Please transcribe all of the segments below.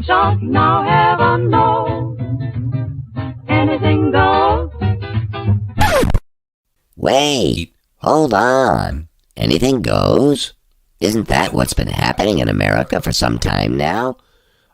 shot, now heaven knows. Anything goes. Wait, hold on. Anything goes? Isn't that what's been happening in America for some time now?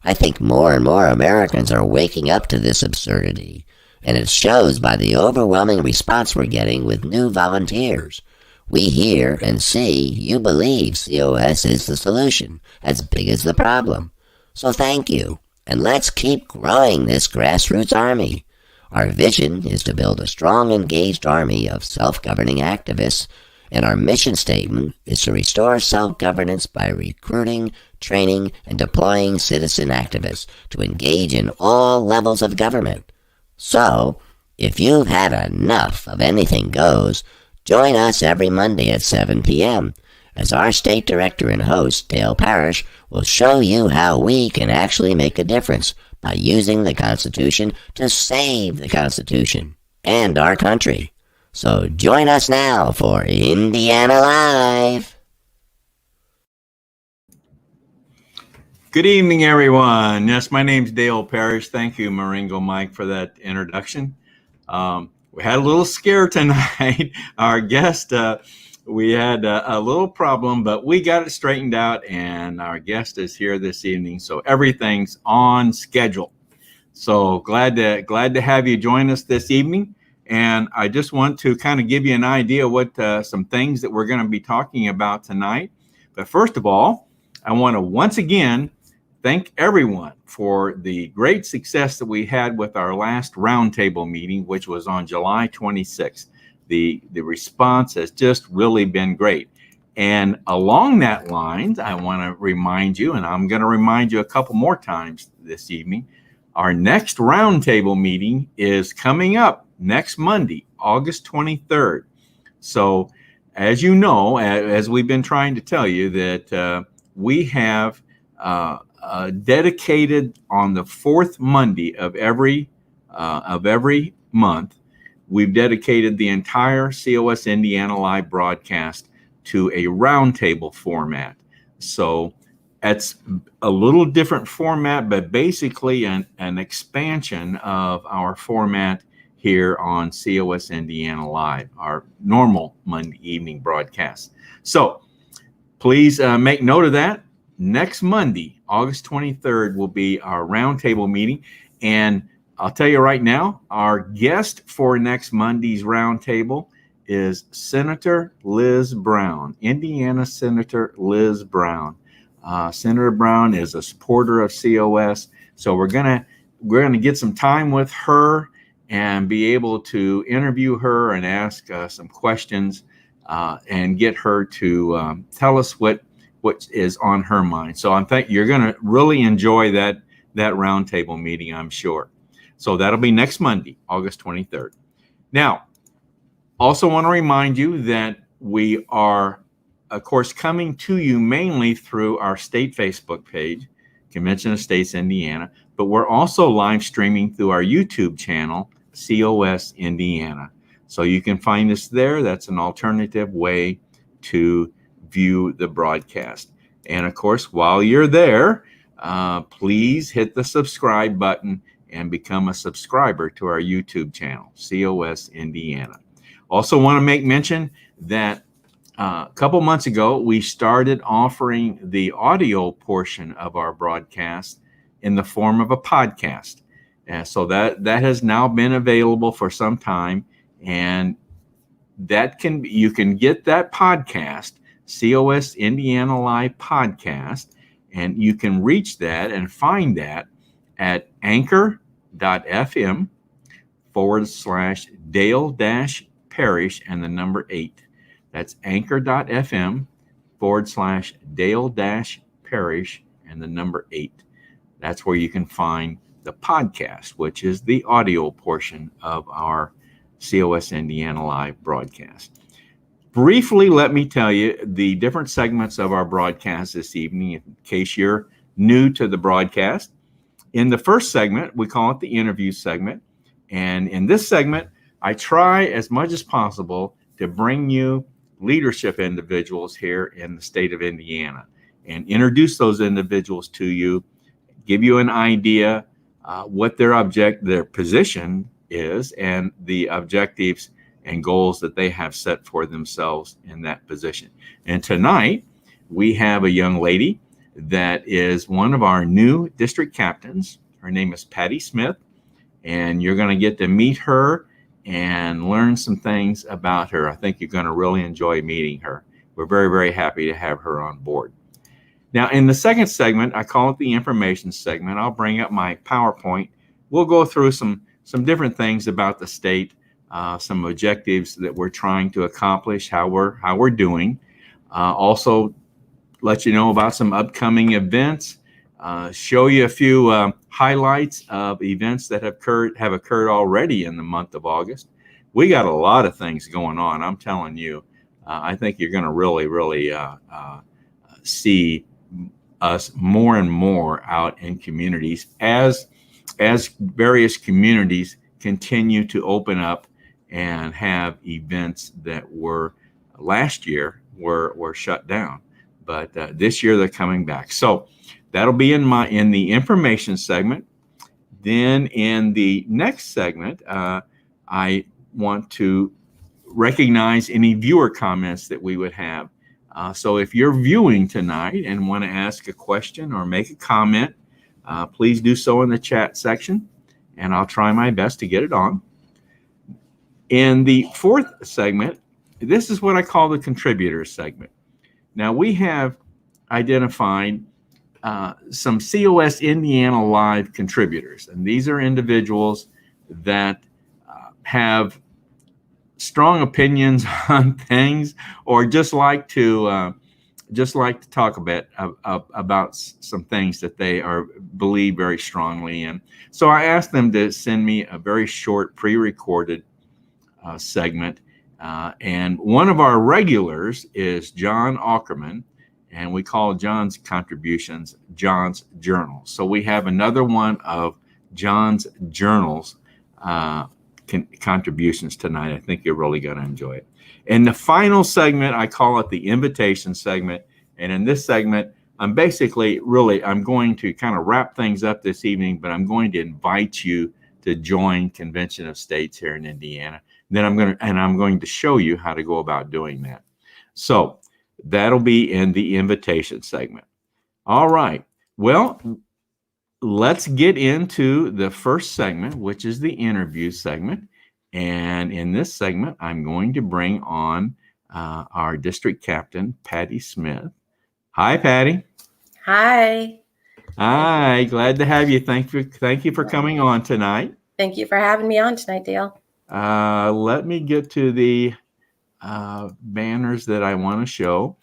I think more and more Americans are waking up to this absurdity, and it shows by the overwhelming response we're getting with new volunteers. We hear and see you believe COS is the solution, as big as the problem. So thank you, and let's keep growing this grassroots army. Our vision is to build a strong, engaged army of self-governing activists, and our mission statement is to restore self-governance by recruiting, training, and deploying citizen activists to engage in all levels of government. So, if you've had enough of anything goes, join us every Monday at 7 p.m. as our state director and host, Dale Parrish, will show you how we can actually make a difference by using the Constitution to save the Constitution and our country. So join us now for Indiana Live. Good evening, everyone. Yes, my name's Dale Parrish. Thank you, Maringo Mike, for that introduction. We had a little scare tonight. Our guest, we had a little problem, but we got it straightened out, and our guest is here this evening, so everything's on schedule. So glad to have you join us this evening. And I just want to kind of give you an idea what some things that we're going to be talking about tonight. But first of all, I want to once again thank everyone for the great success that we had with our last roundtable meeting, which was on July 26th. The response has just really been great. And along that line, I want to remind you, and I'm going to remind you a couple more times this evening, our next roundtable meeting is coming up next Monday, August 23rd. So as you know, as we've been trying to tell you, that we have dedicated on the fourth Monday of every month, we've dedicated the entire COS Indiana Live broadcast to a roundtable format. So it's a little different format, but basically an expansion of our format here on COS Indiana Live, our normal Monday evening broadcast. So please make note of that. Next Monday, August 23rd, will be our roundtable meeting. And I'll tell you right now, our guest for next Monday's roundtable is Senator Liz Brown, Indiana Senator Liz Brown. Senator Brown is a supporter of COS, so we're gonna get some time with her and be able to interview her and ask some questions and get her to tell us what is on her mind. So I think you're going to really enjoy that roundtable meeting, I'm sure. So that'll be next Monday, August 23rd. Now, also want to remind you that we are, of course, coming to you mainly through our state Facebook page, Convention of States, Indiana, but we're also live streaming through our YouTube channel, COS Indiana. So you can find us there. That's an alternative way to view the broadcast. And of course, while you're there, please hit the subscribe button and become a subscriber to our YouTube channel, COS Indiana. Also want to make mention that a couple months ago, we started offering the audio portion of our broadcast in the form of a podcast. So that has now been available for some time, and you can get that podcast, COS Indiana Live podcast, and you can reach that and find that at anchor.fm/Dale-Parrish and the number 8. That's anchor.fm/Dale-Parrish and the number 8. That's where you can find the podcast, which is the audio portion of our COS Indiana Live broadcast. Briefly, let me tell you the different segments of our broadcast this evening, in case you're new to the broadcast. In the first segment, we call it the interview segment. And in this segment, I try as much as possible to bring you leadership individuals here in the state of Indiana and introduce those individuals to you, give you an idea what their position is and the objectives and goals that they have set for themselves in that position. And tonight, we have a young lady that is one of our new district captains. Her name is Patty Smith, and you're going to get to meet her and learn some things about her. I think you're going to really enjoy meeting her. We're very, very happy to have her on board. Now, in the second segment, I call it the information segment. I'll bring up my PowerPoint. We'll go through some different things about the state, some objectives that we're trying to accomplish, how we're doing. Also, let you know about some upcoming events. Show you a few highlights of events that have occurred already in the month of August. We got a lot of things going on. I'm telling you. I think you're going to really see us more and more out in communities as various communities continue to open up and have events that were last year were shut down, but this year they're coming back. So that'll be in the information segment. Then in the next segment, I want to recognize any viewer comments that we would have. So if you're viewing tonight and want to ask a question or make a comment, please do so in the chat section, and I'll try my best to get it on. In the fourth segment, this is what I call the contributors segment. Now, we have identified some COS Indiana Live contributors, and these are individuals that have strong opinions on things, or just like to talk a bit about some things that they believe very strongly in. So I asked them to send me a very short pre-recorded segment, and one of our regulars is John Ackerman, and we call John's contributions John's Journal. So we have another one of John's Journals contributions tonight. I think you're really going to enjoy it. In the final segment, I call it the invitation segment. And in this segment, I'm going to kind of wrap things up this evening, but I'm going to invite you to join Convention of States here in Indiana. Then I'm going to show you how to go about doing that. So that'll be in the invitation segment. All right. Well, let's get into the first segment, which is the interview segment. And in this segment, I'm going to bring on our district captain, Patty Smith. Hi, Patty. Hi. Hi. Glad to have you. Thank you for coming on tonight. Thank you for having me on tonight, Dale. Let me get to the banners that I want to show.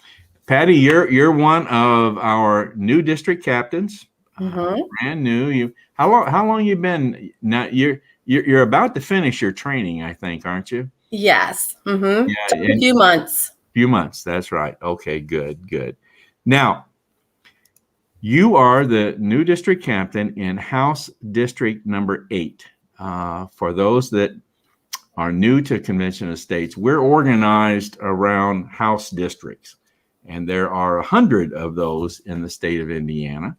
Patty, you're one of our new district captains. Brand new. How long you been? Now you're about to finish your training, I think, aren't you? Yes. Yeah, a few months. Few months. That's right. Okay. Good. Now, you are the new district captain in House District number 8. For those that are new to Convention of States, we're organized around House districts, and there are 100 of those in the state of Indiana.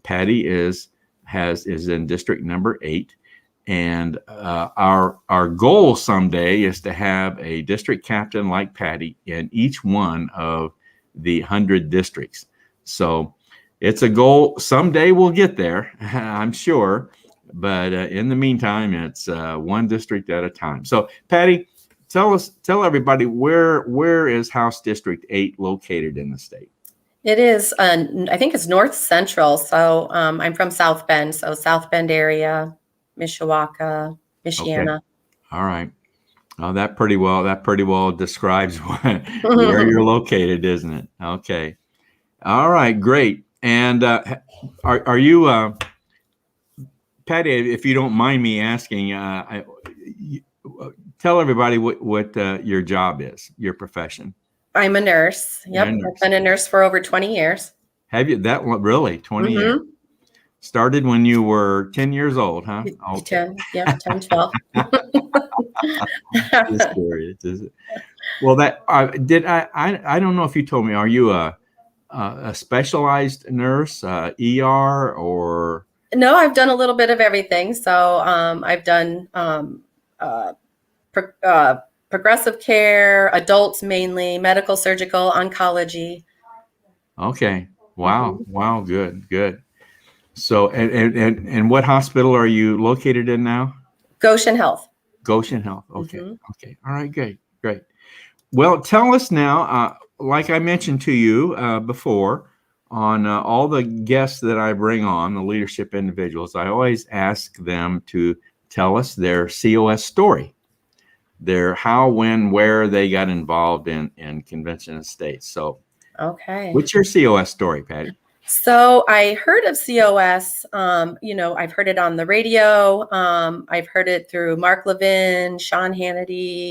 Patty is in District number 8, and our goal someday is to have a district captain like Patty in each one of the 100 districts. So it's a goal. Someday we'll get there, I'm sure. But in the meantime, it's one district at a time. So, Patty, tell everybody where is House District 8 located in the state? It is, I think it's north central. So I'm from South Bend. So South Bend area, Mishawaka, Michiana. Okay. All right. Oh, that pretty well describes where you're located, isn't it? Okay. All right. Great. And are you? Patty, if you don't mind me asking, tell everybody what your job is, your profession. I'm a nurse. Yep. I've been a nurse for over 20 years. Have you? That really? 20 years? Started when you were 10 years old, huh? Okay. 10, 12. Well, I don't know if you told me, are you a specialized nurse, ER, or? No, I've done a little bit of everything. So I've done progressive care, adults mainly, medical, surgical, oncology. Okay. Wow. Wow. Good. Good. So, and what hospital are you located in now? Goshen Health. Goshen Health. Okay. Okay. All right. Great. Great. Well, tell us now, like I mentioned to you before, on all the guests that I bring on, the leadership individuals, I always ask them to tell us their COS story, their how, when, where they got involved in convention and states. So, okay. What's your COS story, Patty? So I heard of COS, I've heard it on the radio. I've heard it through Mark Levin, Sean Hannity.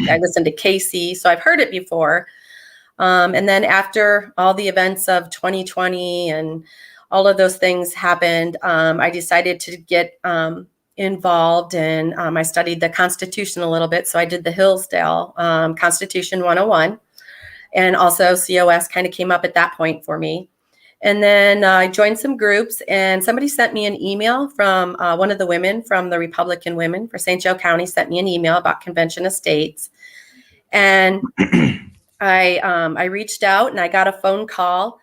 I listened to Casey. So I've heard it before. And then after all the events of 2020 and all of those things happened, I decided to get involved, and I studied the Constitution a little bit. So I did the Hillsdale Constitution 101, and also COS kind of came up at that point for me. And then I joined some groups, and somebody sent me an email from one of the women from the Republican Women for St. Joe County, sent me an email about convention of states. And I reached out, and I got a phone call,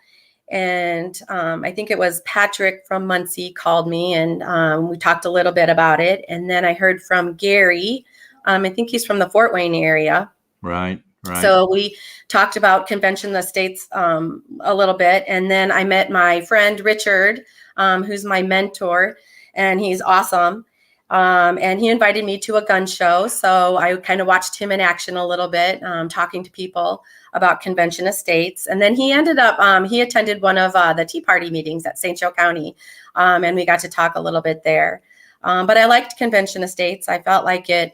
and I think it was Patrick from Muncie called me, and we talked a little bit about it. And then I heard from Gary. I think he's from the Fort Wayne area. Right. Right. So we talked about convention of the states a little bit. And then I met my friend, Richard, who's my mentor, and he's awesome. And he invited me to a gun show. So I kind of watched him in action a little bit, talking to people about convention of states. And then he ended up, he attended one of the Tea Party meetings at St. Joe County. And we got to talk a little bit there. But I liked convention of states. I felt like it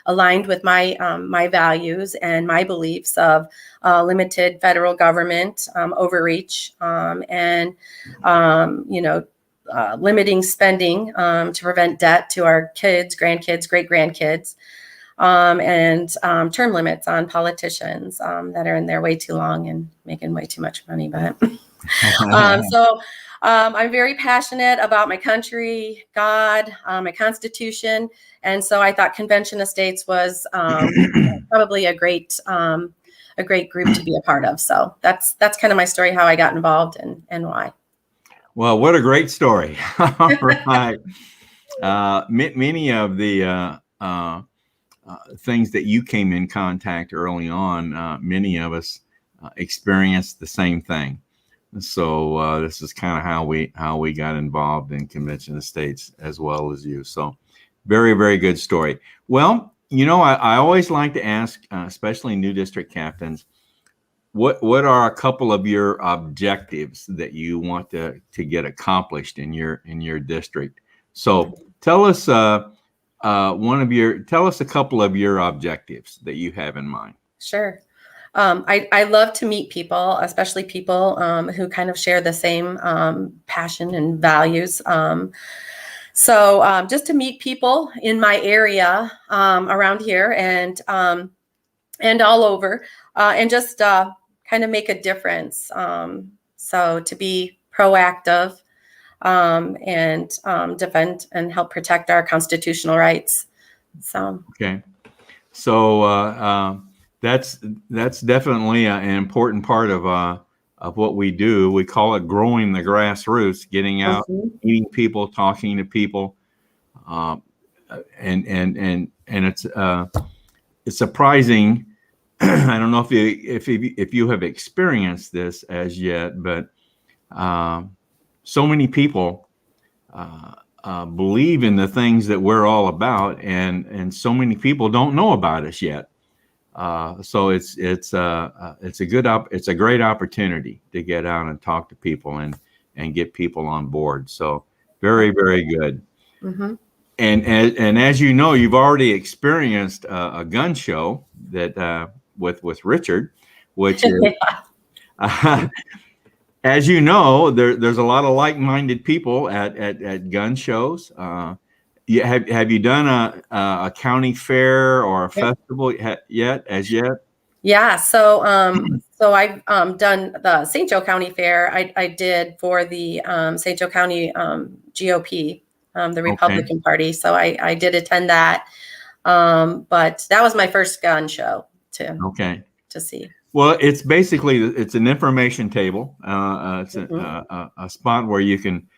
aligned with my my values and my beliefs of limited federal government overreach, and limiting spending to prevent debt to our kids, grandkids, great grandkids, and term limits on politicians that are in there way too long and making way too much money. But so. I'm very passionate about my country, God, my Constitution, and so I thought Convention of States was probably a great group to be a part of. So that's kind of my story, how I got involved and why. Well, what a great story! All right, many of the things that you came in contact early on, many of us experienced the same thing. So this is kind of how we got involved in convention of states as well as you. So very, very good story. Well, I always like to ask, especially new district captains, what are a couple of your objectives that you want to get accomplished in your district? So tell us tell us a couple of your objectives that you have in mind. Sure. I love to meet people, especially people who kind of share the same passion and values. So just to meet people in my area around here and all over, and just kind of make a difference. So to be proactive and defend and help protect our constitutional rights. So okay, so. That's definitely an important part of what we do. We call it growing the grassroots, getting out, meeting people, talking to people, and it's surprising. I don't know if you have experienced this as yet, but so many people believe in the things that we're all about, and so many people don't know about us yet. So it's a great opportunity to get out and talk to people and get people on board. So very, very good. Mm-hmm. And as you know, you've already experienced a gun show that with Richard, which is, as you know, there's a lot of like-minded people at gun shows. Have you done a county fair or a festival yet? Yeah. So So I've done the St. Joe County Fair. I did for the St. Joe County GOP, the Republican Party. So I did attend that. But that was my first gun show to see. Well, it's an information table. It's a spot where you can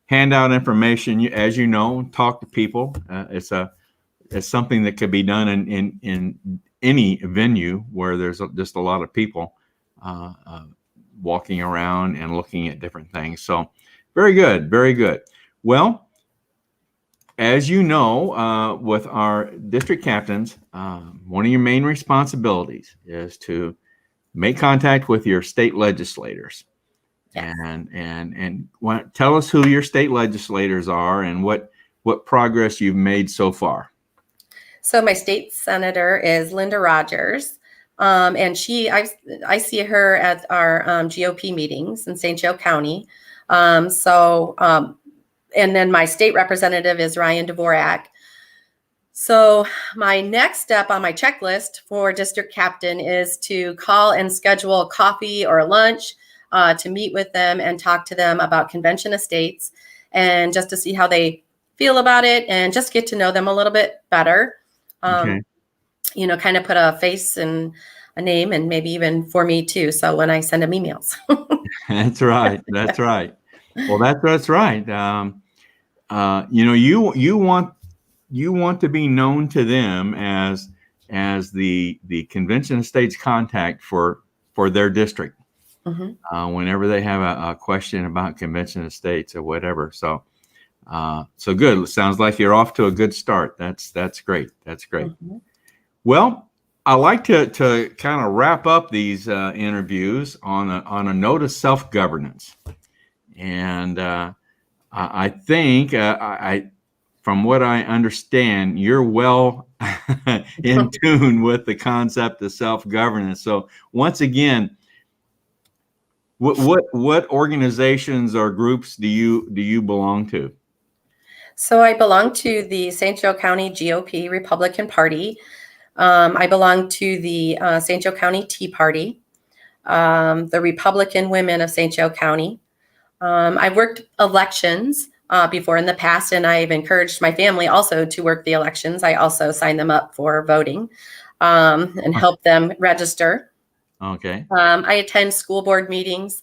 hand out information, as you know, talk to people. It's something that could be done in any venue where there's just a lot of people walking around and looking at different things. So very good, very good. Well, as you know, with our district captains, one of your main responsibilities is to make contact with your state legislators. Yes. And tell us who your state legislators are and what progress you've made so far. So my state senator is Linda Rogers, and I see her at our GOP meetings in St. Joe County. And then my state representative is Ryan Dvorak. So my next step on my checklist for district captain is to call and schedule coffee or lunch to meet with them and talk to them about convention estates, and just to see how they feel about it and just get to know them a little bit better. You know, kind of put a face and a name, and maybe even for me too. So when I send them emails. That's right. That's right. Well, that's right. You know, you want to be known to them as the convention estates contact for their district. Whenever they have a question about convention estates or whatever. So good. It sounds like you're off to a good start. That's great. That's great. Well, I like to kind of wrap up these interviews on a note of self-governance. And I think from what I understand, you're well in tune with the concept of self-governance. So once again, what organizations or groups do you belong to? So I belong to the St. Joe County GOP Republican Party. I belong to the St. Joe County Tea Party, the Republican Women of St. Joe County. I've worked elections before in the past, and I've encouraged my family also to work the elections. I also sign them up for voting and help them register. Okay. I attend school board meetings.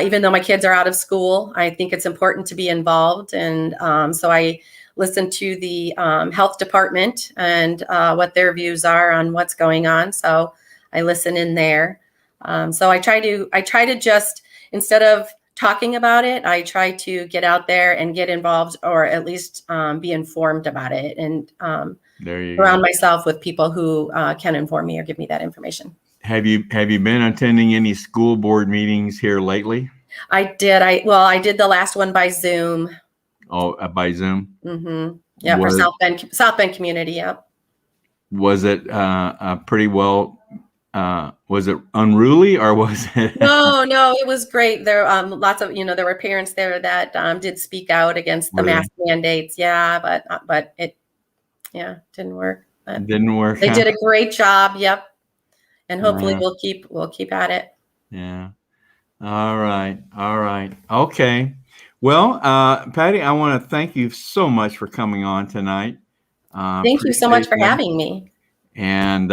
Even though my kids are out of school, I think it's important to be involved. And so I listen to the health department and what their views are on what's going on. So I listen in there. So I try to just, instead of talking about it, I try to get out there and get involved, or at least be informed about it, and surround myself with people who can inform me or give me that information. Have you been attending any school board meetings here lately? I did. I did the last one by Zoom. Oh, by Zoom? Mm-hmm. Yeah, for South Bend community. Yep. Was it pretty well? Was it unruly, or was it? No, it was great. There lots of, there were parents there that did speak out against the mask mandates. Yeah, but it didn't work. It didn't work. They did a great job. Yep. And hopefully we'll keep at it. Yeah. All right. Okay. Well, Patty, I want to thank you so much for coming on tonight. Thank you so much for having me. And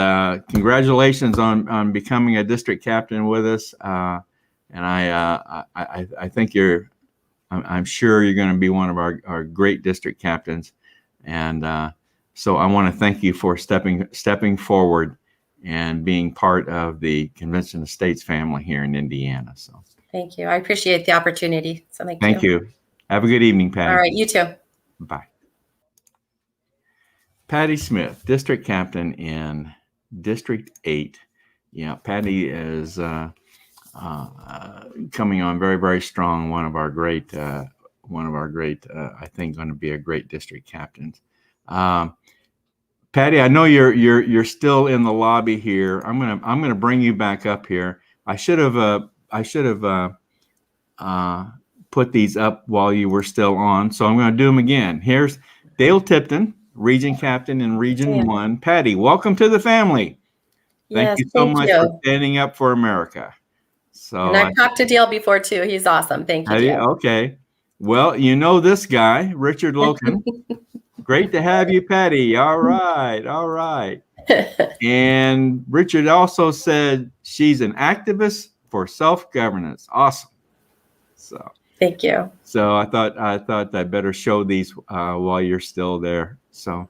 congratulations on becoming a district captain with us. And I think I'm sure you're going to be one of our great district captains. And so I want to thank you for stepping forward and being part of the Convention of States family here in Indiana. So thank you. I appreciate the opportunity. So thank you. Have a good evening, Patty. All right, you too. Bye. Patty Smith, district captain in District 8. Yeah, Patty is coming on very, very strong. One of our great, I think, going to be a great district captain. Patty, I know you're still in the lobby here. I'm gonna bring you back up here. I should have put these up while you were still on, so I'm gonna do them again. Here's Dale Tipton, Region Captain in Region 1. Patty, welcome to the family. Thank Yes, you so thank much for you. standing up for America. So And I've talked to Dale before too. He's awesome. Thank you, Dale. okay. Well, you know this guy, Richard Loken. Great to have you, Patty. All right. All right. And Richard also said she's an activist for self-governance. Awesome. So Thank you. I thought I'd better show these while you're still there. So,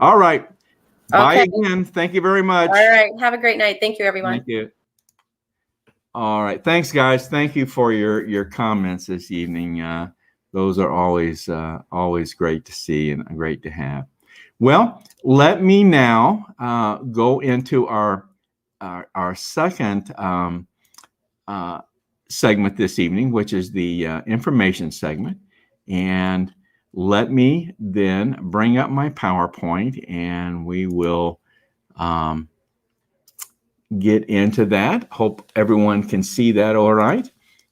all right. Bye Okay. again. Thank you very much. All right. Have a great night. Thank you, everyone. Thank you. All right. Thanks, guys. Thank you for your comments this evening. Those are always great to see and great to have. Well, let me now go into our second segment this evening, which is the information segment. And let me then bring up my PowerPoint, and we will get into that. Hope everyone can see that all right.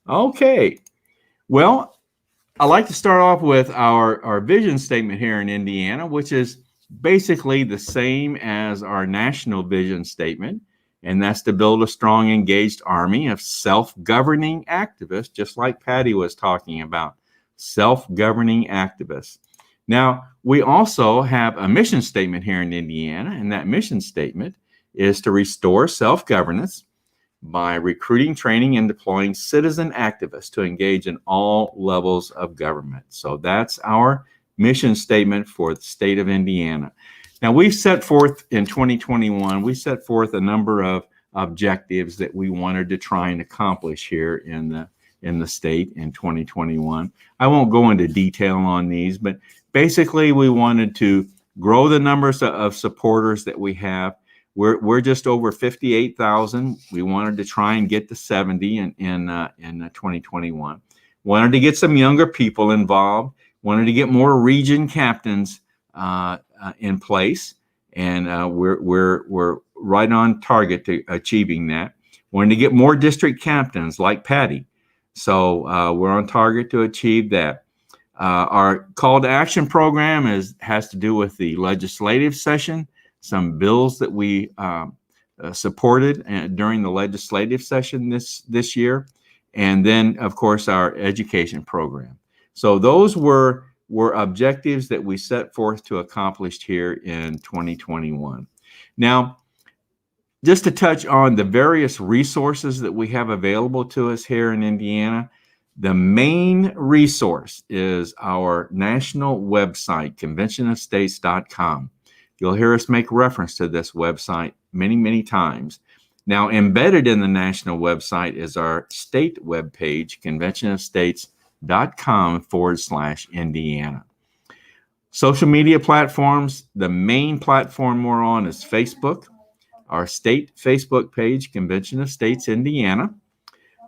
Okay. Well, I'd like to start off with our vision statement here in Indiana, which is basically the same as our national vision statement, and that's to build a strong, engaged army of self-governing activists, just like Patty was talking about, self-governing activists. Now, we also have a mission statement here in Indiana, and that mission statement is to restore self-governance by recruiting, training, and deploying citizen activists to engage in all levels of government. So that's our mission statement for the state of Indiana. Now, we've set forth in 2021, we set forth a number of objectives that we wanted to try and accomplish here in the state in 2021. I won't go into detail on these, but basically we wanted to grow the numbers of supporters that we have. We're just over 58,000. We wanted to try and get to 70 in 2021. Wanted to get some younger people involved. Wanted to get more region captains in place, and we're right on target to achieving that. Wanted to get more district captains like Patty, so we're on target to achieve that. Our call to action program has to do with the legislative session. Some bills that we supported during the legislative session this year, and then of course our education program. So those were objectives that we set forth to accomplish here in 2021. Now, just to touch on the various resources that we have available to us here in Indiana, the main resource is our national website, conventionofstates.com. You'll hear us make reference to this website many, many times. Now, embedded in the national website is our state webpage, conventionofstates.com/Indiana. Social media platforms, the main platform we're on is Facebook, our state Facebook page, Convention of States Indiana.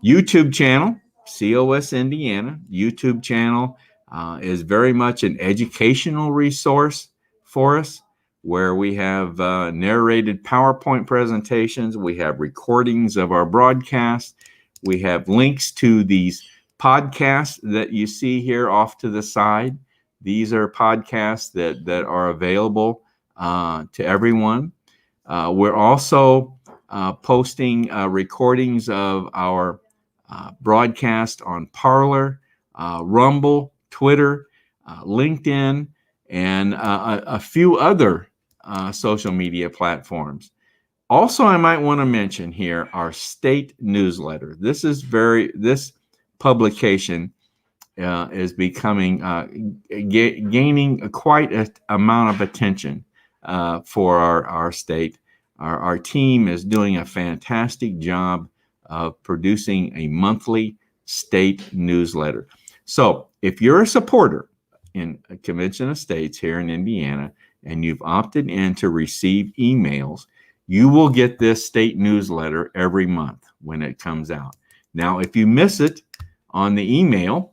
YouTube channel, COS Indiana. YouTube channel is very much an educational resource for us, where we have narrated PowerPoint presentations, we have recordings of our broadcasts, we have links to these podcasts that you see here off to the side. These are podcasts that are available to everyone. We're also posting recordings of our broadcast on Parler, Rumble, Twitter, LinkedIn, and a few other social media platforms. Also, I might want to mention here our state newsletter. This publication is becoming gaining quite an amount of attention for our state. Our team is doing a fantastic job of producing a monthly state newsletter. So if you're a supporter in a Convention of States here in Indiana, and you've opted in to receive emails, you will get this state newsletter every month when it comes out. Now, if you miss it on the email,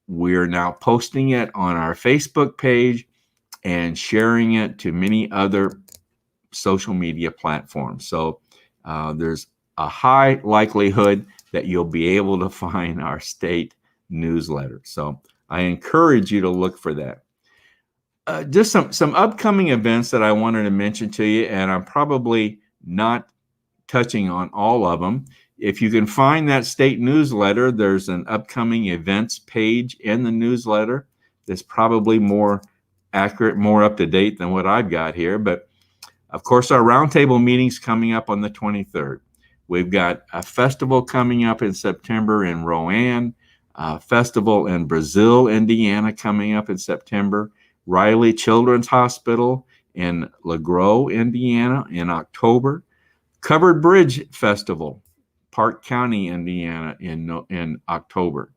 we're now posting it on our Facebook page and sharing it to many other social media platforms. So there's a high likelihood that you'll be able to find our state newsletter. So I encourage you to look for that. Just some upcoming events that I wanted to mention to you, and I'm probably not touching on all of them. If you can find that state newsletter, there's an upcoming events page in the newsletter that's probably more accurate, more up to date than what I've got here. But of course, our roundtable meeting's coming up on the 23rd. We've got a festival coming up in September in Rowan, a festival in Brazil, Indiana coming up in September, Riley Children's Hospital in LaGrow, Indiana in October, Covered Bridge Festival, Park County, Indiana in October,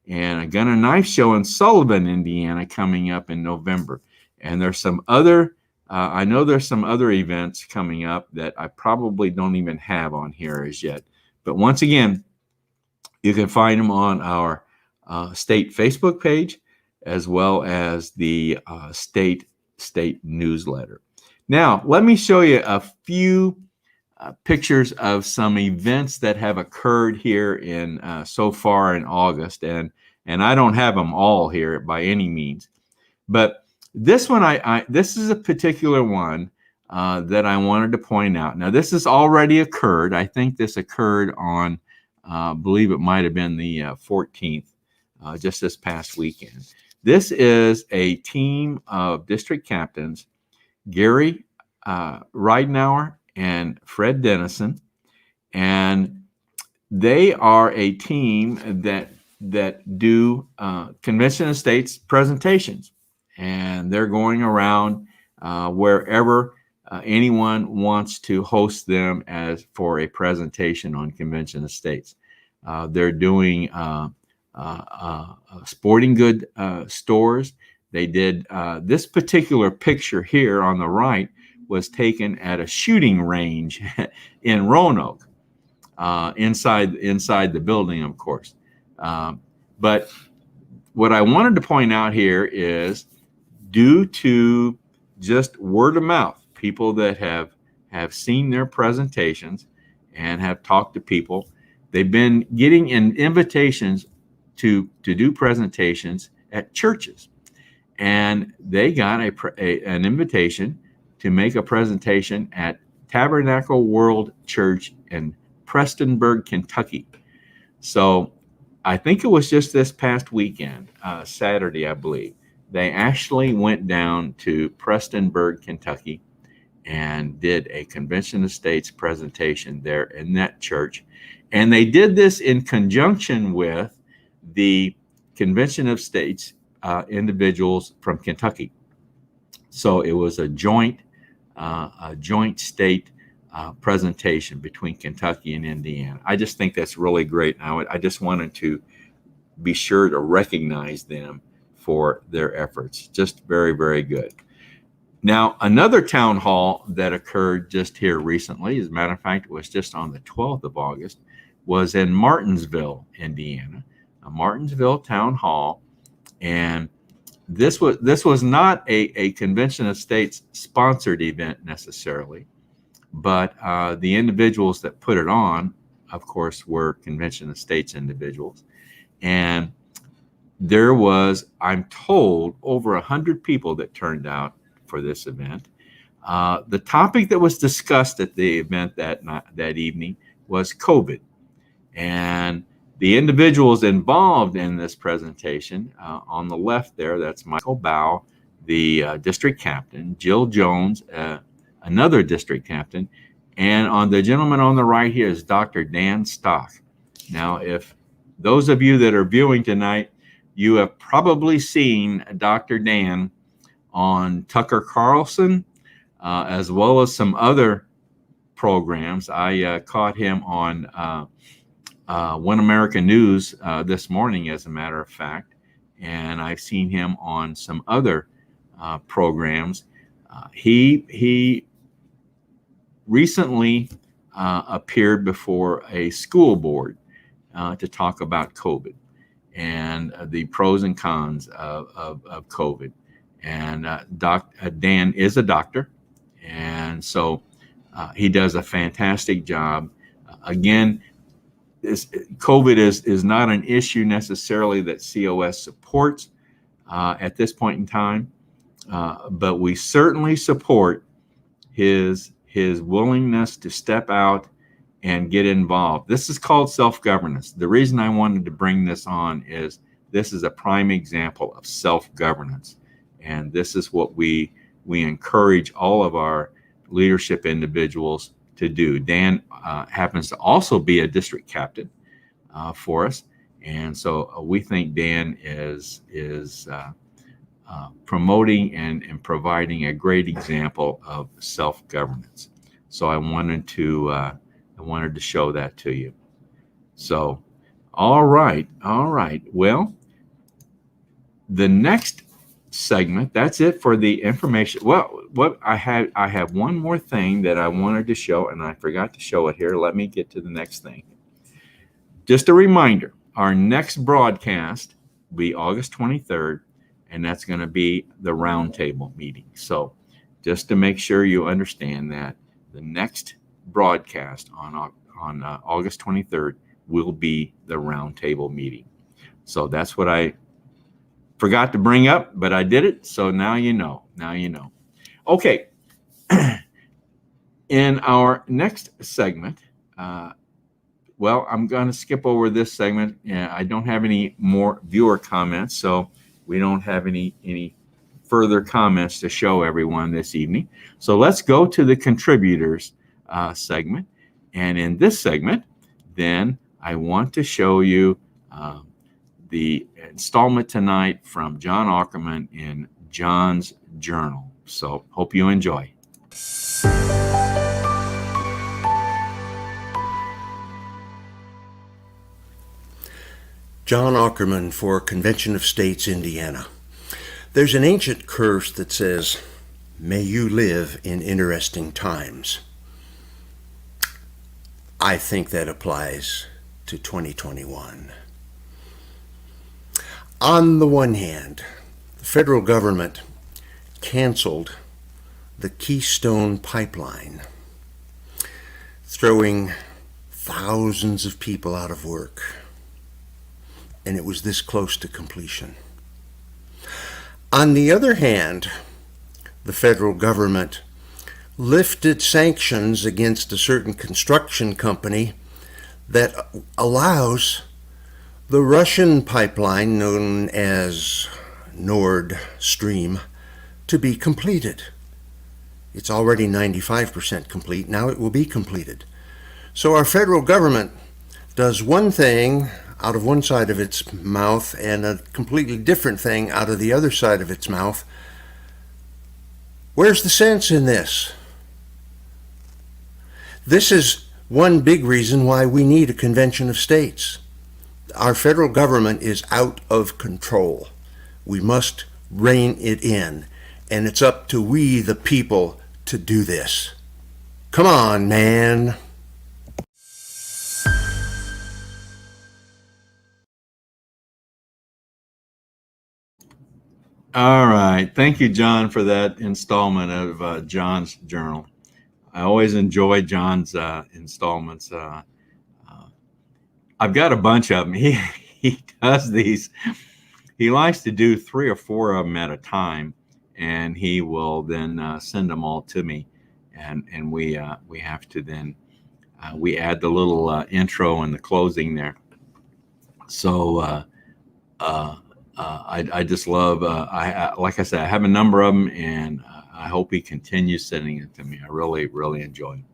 and a gun and knife show in Sullivan, Indiana coming up in November. And there's some other, I know there's some other events coming up that I probably don't even have on here as yet. But once again, you can find them on our state Facebook page as well as the state newsletter. Now, let me show you a few pictures of some events that have occurred here in so far in August, and I don't have them all here by any means, but this one this is a particular one that I wanted to point out. Now, this has already occurred. I think this occurred on I believe it might have been the 14th, just this past weekend. This is a team of district captains, Gary Ridenour and Fred Dennison, and they are a team that do Convention of States presentations, and they're going around wherever anyone wants to host them as for a presentation on Convention of States. They're doing sporting good stores. They did this particular picture here on the right was taken at a shooting range in Roanoke, inside the building, of course. But what I wanted to point out here is, due to just word of mouth, people that have seen their presentations and have talked to people, they've been getting invitations to do presentations at churches, and they got an invitation to make a presentation at Tabernacle World Church in Prestonburg, Kentucky. So I think it was just this past weekend, Saturday, I believe, they actually went down to Prestonburg, Kentucky, and did a Convention of States presentation there in that church. And they did this in conjunction with the Convention of States individuals from Kentucky. So it was a joint state presentation between Kentucky and Indiana. I just think that's really great. I just wanted to be sure to recognize them for their efforts. Just very, very good. Now, another town hall that occurred just here recently, as a matter of fact, it was just on the 12th of August, was in Martinsville, Indiana, a Martinsville town hall. And this was not a Convention of States sponsored event necessarily, but the individuals that put it on, of course, were Convention of States individuals. And there was, I'm told, over 100 people that turned out for this event. The topic that was discussed at the event that evening was COVID. And the individuals involved in this presentation, on the left there, that's Michael Bow, the district captain, Jill Jones, another district captain, and on the gentleman on the right here is Dr. Dan Stock. Now, if those of you that are viewing tonight, you have probably seen Dr. Dan on Tucker Carlson, as well as some other programs. I caught him on One American News this morning, as a matter of fact, and I've seen him on some other programs. He recently appeared before a school board to talk about COVID and the pros and cons of COVID. And Dan is a doctor, and so he does a fantastic job. Again, COVID is not an issue necessarily that COS supports at this point in time, but we certainly support his willingness to step out and get involved. This is called self-governance. The reason I wanted to bring this on is this is a prime example of self-governance. And this is what we encourage all of our leadership individuals to do. Dan happens to also be a district captain for us. And so we think Dan is promoting and providing a great example of self-governance. So I wanted to show that to you. So, all right. Well, the next segment, that's it for the information. Well, what I have one more thing that I wanted to show, and I forgot to show it here. Let me get to the next thing. Just a reminder, our next broadcast will be August 23rd, and that's going to be the Roundtable meeting. So just to make sure you understand that the next broadcast on August 23rd will be the Roundtable meeting. So that's what I forgot to bring up, but I did it. So now you know. Okay. In our next segment, well, I'm going to skip over this segment. I don't have any more viewer comments, so we don't have any further comments to show everyone this evening. So let's go to the contributors segment. And in this segment, then I want to show you the installment tonight from John Ackerman in John's Journal. So hope you enjoy. John Ackerman for Convention of States, Indiana. There's an ancient curse that says, "May you live in interesting times." I think that applies to 2021. On the one hand, the federal government canceled the Keystone Pipeline, throwing thousands of people out of work. And it was this close to completion. On the other hand, the federal government lifted sanctions against a certain construction company that allows the Russian pipeline known as Nord Stream to be completed. It's already 95% complete. Now it will be completed. So our federal government does one thing out of one side of its mouth and a completely different thing out of the other side of its mouth. Where's the sense in this? This is one big reason why we need a convention of states. Our federal government is out of control. We must rein it in, and it's up to we, the people, to do this. Come on, man. All right. Thank you, John, for that installment of John's Journal. I always enjoy John's installments. I've got a bunch of them. He does these. He likes to do 3 or 4 of them at a time, and he will then send them all to me, and we have to then we add the little intro and the closing there. So I just love. Like I said, I have a number of them, and I hope he continues sending it to me. I really enjoy it.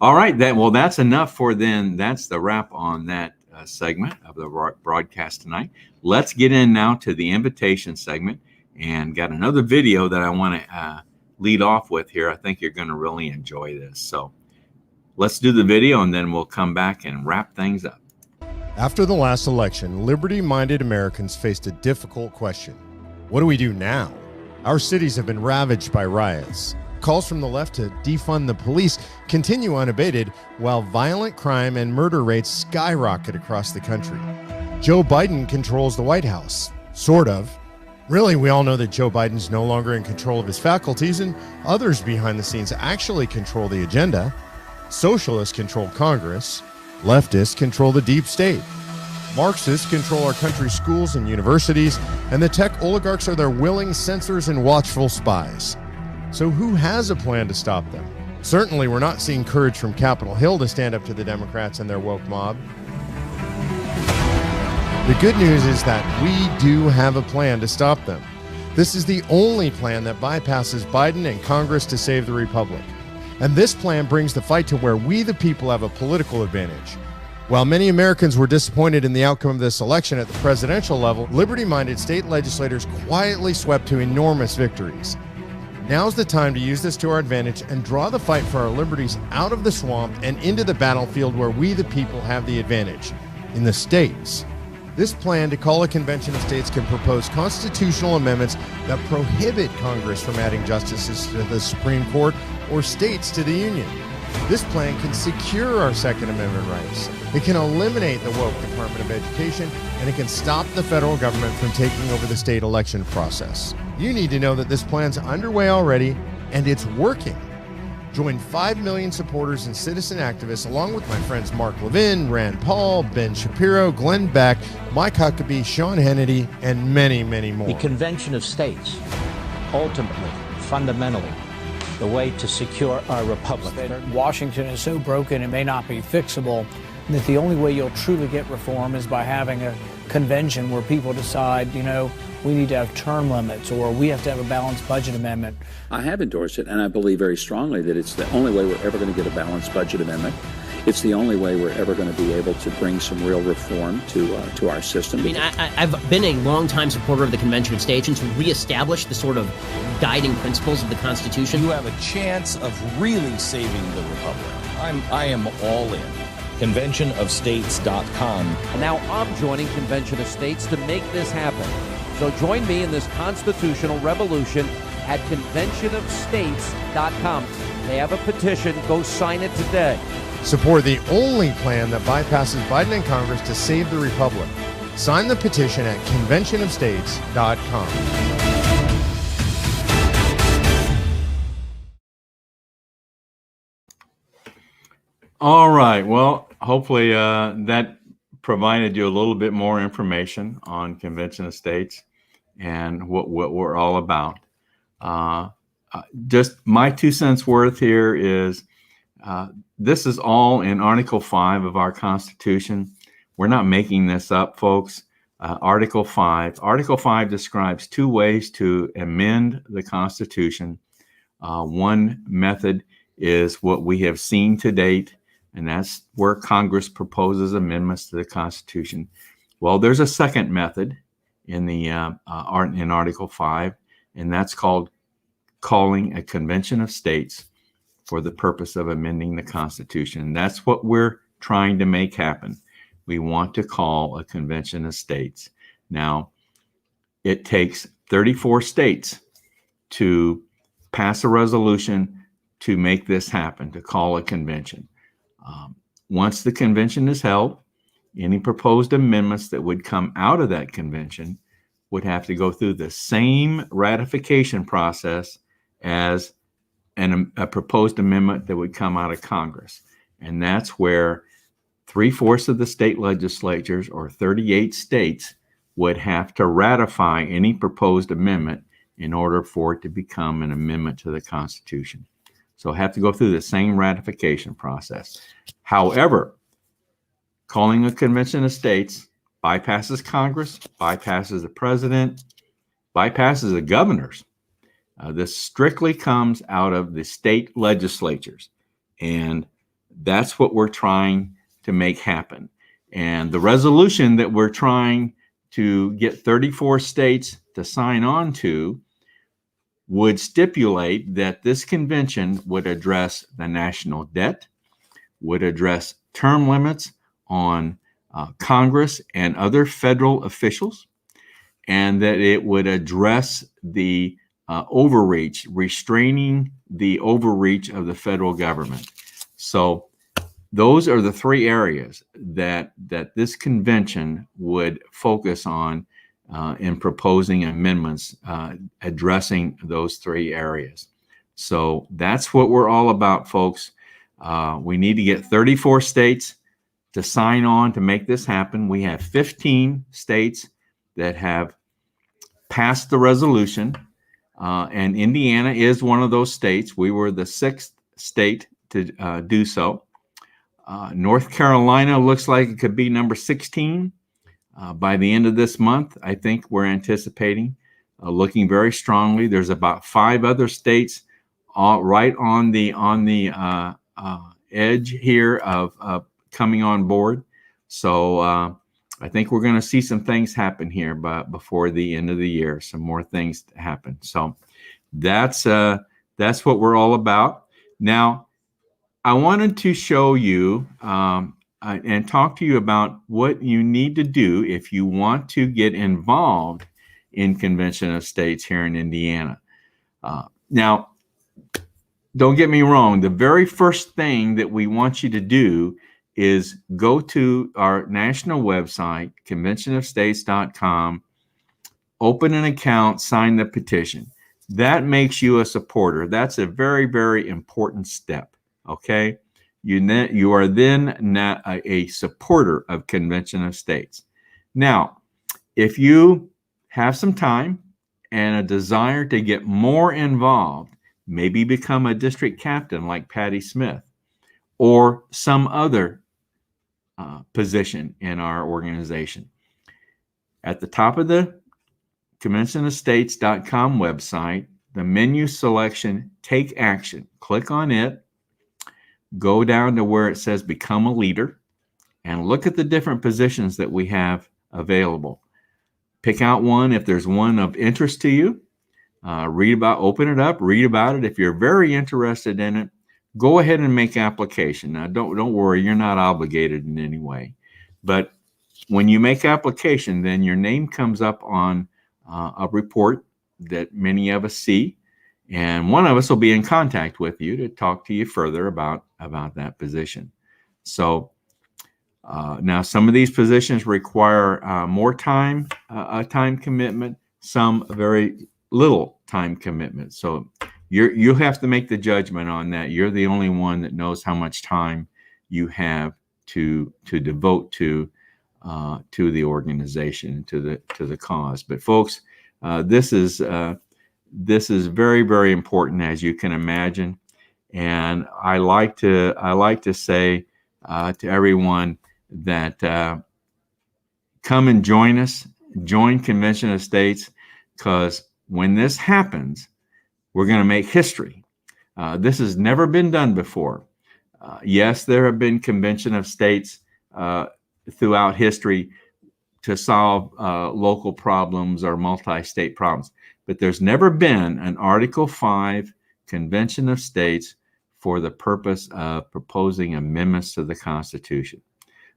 All right, that's enough for then. That's the wrap on that segment of the broadcast tonight. Let's get in now to the invitation segment, and got another video that I want to lead off with here. I think you're going to really enjoy this. So let's do the video, and then we'll come back and wrap things up. After the last election, liberty-minded Americans faced a difficult question. What do we do now? Our cities have been ravaged by riots. Calls from the left to defund the police continue unabated, while violent crime and murder rates skyrocket across the country. Joe Biden controls the White House. Sort of. Really, we all know that Joe Biden's no longer in control of his faculties, and others behind the scenes actually control the agenda. Socialists control Congress. Leftists control the deep state. Marxists control our country's schools and universities, and the tech oligarchs are their willing censors and watchful spies. So who has a plan to stop them? Certainly, we're not seeing courage from Capitol Hill to stand up to the Democrats and their woke mob. The good news is that we do have a plan to stop them. This is the only plan that bypasses Biden and Congress to save the republic. And this plan brings the fight to where we, the people, have a political advantage. While many Americans were disappointed in the outcome of this election at the presidential level, liberty-minded state legislators quietly swept to enormous victories. Now's the time to use this to our advantage and draw the fight for our liberties out of the swamp and into the battlefield where we, the people, have the advantage, in the states. This plan to call a convention of states can propose constitutional amendments that prohibit Congress from adding justices to the Supreme Court or states to the Union. This plan can secure our Second Amendment rights. It can eliminate the woke Department of Education, and it can stop the federal government from taking over the state election process. You need to know that this plan's underway already, and it's working. Join 5 million supporters and citizen activists, along with my friends Mark Levin, Rand Paul, Ben Shapiro, Glenn Beck, Mike Huckabee, Sean Hannity, and many, many more. The Convention of States, ultimately, fundamentally, the way to secure our republic. Washington is so broken it may not be fixable, and that the only way you'll truly get reform is by having a convention where people decide, we need to have term limits, or we have to have a balanced budget amendment. I have endorsed it, and I believe very strongly that it's the only way we're ever going to get a balanced budget amendment. It's the only way we're ever going to be able to bring some real reform to our system. I mean, I've been a longtime supporter of the Convention of States and to reestablish the sort of guiding principles of the Constitution. You have a chance of really saving the republic. I am all in. ConventionofStates.com. And now I'm joining Convention of States to make this happen. So join me in this constitutional revolution at ConventionofStates.com. They have a petition. Go sign it today. Support the only plan that bypasses Biden and Congress to save the republic. Sign the petition at ConventionofStates.com. All right. Well, hopefully that provided you a little bit more information on Convention of States and what we're all about. Just my 2 cents worth here is this is all in Article 5 of our Constitution. We're not making this up, folks. Article 5 describes 2 ways to amend the Constitution. One method is what we have seen to date, and that's where Congress proposes amendments to the Constitution. Well, there's a second method in Article 5, and that's called calling a convention of states for the purpose of amending the Constitution. And that's what we're trying to make happen. We want to call a convention of states. Now, it takes 34 states to pass a resolution to make this happen, to call a convention. Once the convention is held, any proposed amendments that would come out of that convention would have to go through the same ratification process as a proposed amendment that would come out of Congress. And that's where 3/4 of the state legislatures, or 38 states, would have to ratify any proposed amendment in order for it to become an amendment to the Constitution. So have to go through the same ratification process. However, calling a convention of states bypasses Congress, bypasses the president, bypasses the governors. This strictly comes out of the state legislatures. And that's what we're trying to make happen. And the resolution that we're trying to get 34 states to sign on to would stipulate that this convention would address the national debt, would address term limits on Congress and other federal officials, and that it would address the overreach, restraining the overreach of the federal government. So those are the 3 areas that this convention would focus on in proposing amendments addressing those 3 areas. So that's what we're all about, folks. We need to get 34 states to sign on to make this happen. We have 15 states that have passed the resolution, and Indiana is one of those states. We were the 6th state to do so. North Carolina looks like it could be number 16 by the end of this month. I think we're anticipating looking very strongly. There's about 5 other states right on the edge here of coming on board. So I think we're going to see some things happen here, but before the end of the year, some more things to happen. So that's what we're all about. Now, I wanted to show you and talk to you about what you need to do if you want to get involved in Convention of States here in Indiana. Now, don't get me wrong. The very first thing that we want you to do is go to our national website, conventionofstates.com, open an account, sign the petition. That makes you a supporter. That's a very, very important step, okay? You are then a supporter of Convention of States. Now, if you have some time and a desire to get more involved, maybe become a district captain like Patty Smith or some other position in our organization. At the top of the conventionofstates.com website, the menu selection, Take Action. Click on it, go down to where it says Become a Leader, and look at the different positions that we have available. Pick out one if there's one of interest to you. Open it up, read about it. If you're very interested in it, go ahead and make application. Now, don't worry, you're not obligated in any way. But when you make application, then your name comes up on a report that many of us see, and one of us will be in contact with you to talk to you further about that position. So now some of these positions require more time, a time commitment, some very little time commitment. So you have to make the judgment on that. You're the only one that knows how much time you have to devote to the organization, to the cause. But folks, this is very, very important, as you can imagine. And I like to say to everyone that come and join us, join Convention of States, because when this happens, we're going to make history. This has never been done before. Yes, there have been Convention of States throughout history to solve local problems or multi-state problems, but there's never been an Article 5 Convention of States for the purpose of proposing amendments to the Constitution.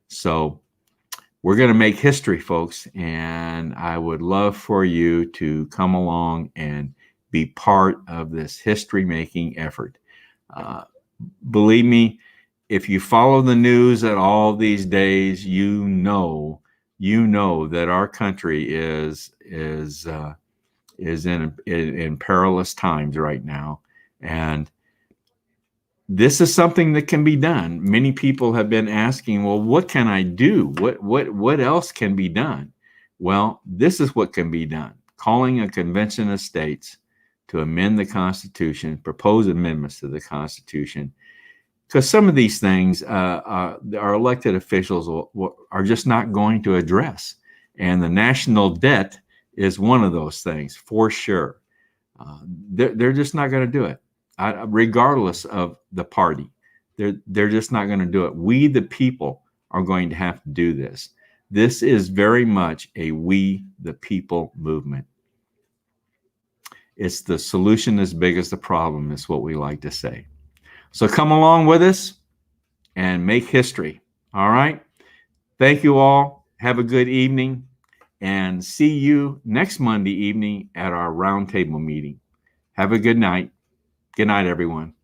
So we're going to make history, folks, and I would love for you to come along and be part of this history-making effort. Believe me, if you follow the news at all these days, you know that our country is in perilous times right now, and this is something that can be done. Many people have been asking, well, what can I do? What else can be done? Well, this is what can be done. Calling a Convention of States to amend the Constitution, propose amendments to the Constitution, because some of these things our elected officials are just not going to address. And the national debt is one of those things, for sure. They're just not going to do it. Regardless of the party, they're just not going to do it. We, the people, are going to have to do this. This is very much a we, the people movement. It's the solution as big as the problem, is what we like to say. So come along with us and make history. All right. Thank you all. Have a good evening, and see you next Monday evening at our roundtable meeting. Have a good night. Good night, everyone.